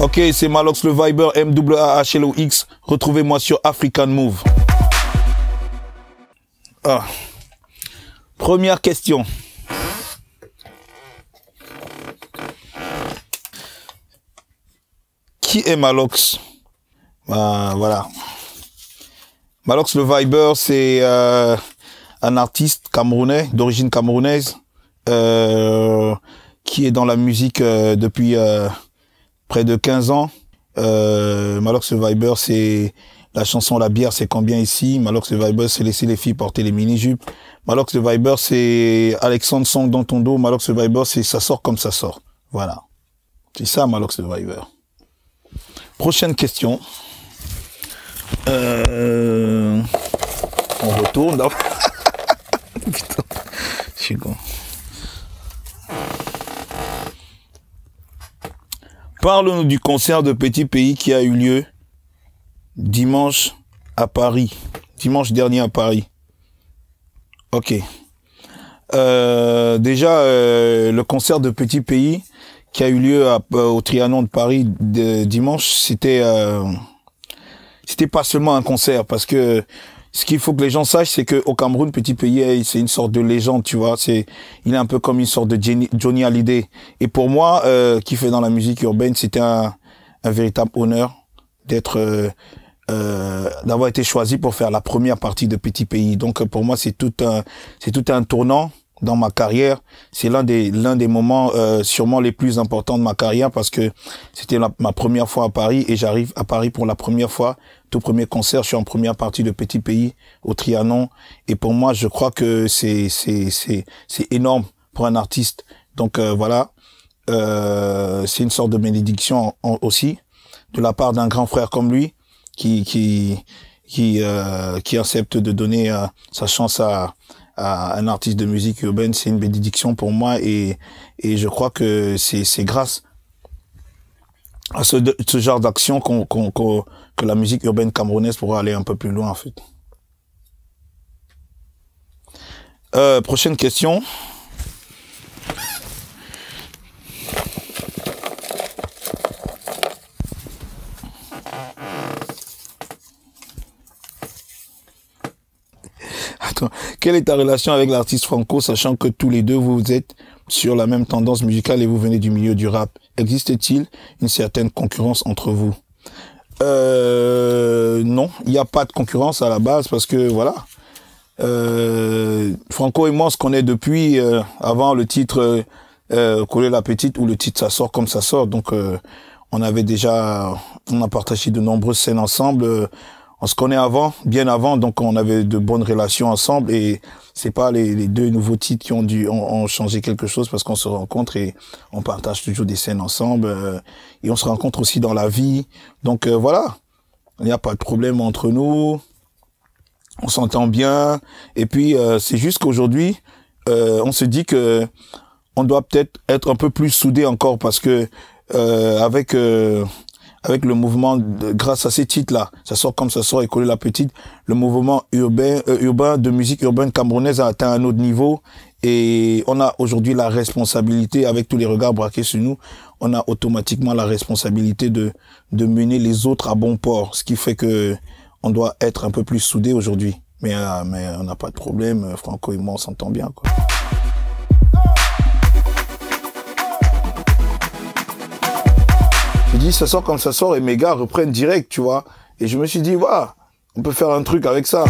Ok, c'est Malox le Viber, MAAHLOX. Retrouvez-moi sur African Move. Ah. Première question. Qui est Malox? Voilà. Malox le Viber, c'est un artiste camerounais, d'origine camerounaise, qui est dans la musique depuis près de 15 ans. Malox le Viber, c'est la chanson La bière, c'est combien ici. Malox le Viber, c'est laisser les filles porter les mini-jupes. Malox le Viber, c'est Alexandre Song dans ton dos. Malox le Viber, c'est ça sort comme ça sort. Voilà. C'est ça, Malox le Viber. Prochaine question. On retourne. Putain, je suis con. Parle-nous du concert de Petit Pays qui a eu lieu dimanche à Paris. Dimanche dernier à Paris. Ok. Déjà, le concert de Petit Pays qui a eu lieu au Trianon de Paris dimanche, c'était pas seulement un concert, parce que ce qu'il faut que les gens sachent, c'est que au Cameroun, Petit Pays, c'est une sorte de légende, tu vois. Il est un peu comme une sorte de Johnny Hallyday. Et pour moi, qui fait dans la musique urbaine, c'était un véritable honneur d'avoir été choisi pour faire la première partie de Petit Pays. Donc pour moi, c'est tout un tournant dans ma carrière. C'est l'un des moments sûrement les plus importants de ma carrière, parce que c'était ma première fois à Paris, et j'arrive à Paris pour la première fois. Tout premier concert, je suis en première partie de Petit Pays au Trianon, et pour moi, je crois que c'est énorme pour un artiste. Donc voilà, c'est une sorte de bénédiction aussi de la part d'un grand frère comme lui qui accepte de donner sa chance à un artiste de musique urbaine. C'est une bénédiction pour moi, et je crois que c'est grâce à ce genre d'action que la musique urbaine camerounaise pourra aller un peu plus loin, en fait. Prochaine question. Attends, quelle est ta relation avec l'artiste Franco, sachant que tous les deux vous êtes sur la même tendance musicale et vous venez du milieu du rap? Existe-t-il une certaine concurrence entre vous? Non, il n'y a pas de concurrence à la base, parce que voilà, Franco et moi on se connaît depuis avant le titre Coller la petite, ou le titre Ça sort comme ça sort. Donc on a partagé de nombreuses scènes ensemble. On se connaît bien avant, donc on avait de bonnes relations ensemble, et c'est pas les deux nouveaux titres qui ont changé quelque chose, parce qu'on se rencontre et on partage toujours des scènes ensemble, et on se rencontre aussi dans la vie. Donc voilà, il n'y a pas de problème entre nous, on s'entend bien, et puis c'est juste qu'aujourd'hui, on se dit que on doit peut-être être un peu plus soudés encore, parce que avec le mouvement, grâce à ces titres-là, Ça sort comme ça sort et Coller la petite, le mouvement urbain de musique urbaine camerounaise a atteint un autre niveau, et on a aujourd'hui la responsabilité, avec tous les regards braqués sur nous, on a automatiquement la responsabilité de mener les autres à bon port, ce qui fait que on doit être un peu plus soudés aujourd'hui. Mais on n'a pas de problème, Franco et moi on s'entend bien, quoi. J'ai dit Ça sort comme ça sort, et mes gars reprennent direct, tu vois. Et je me suis dit, voilà, on peut faire un truc avec ça.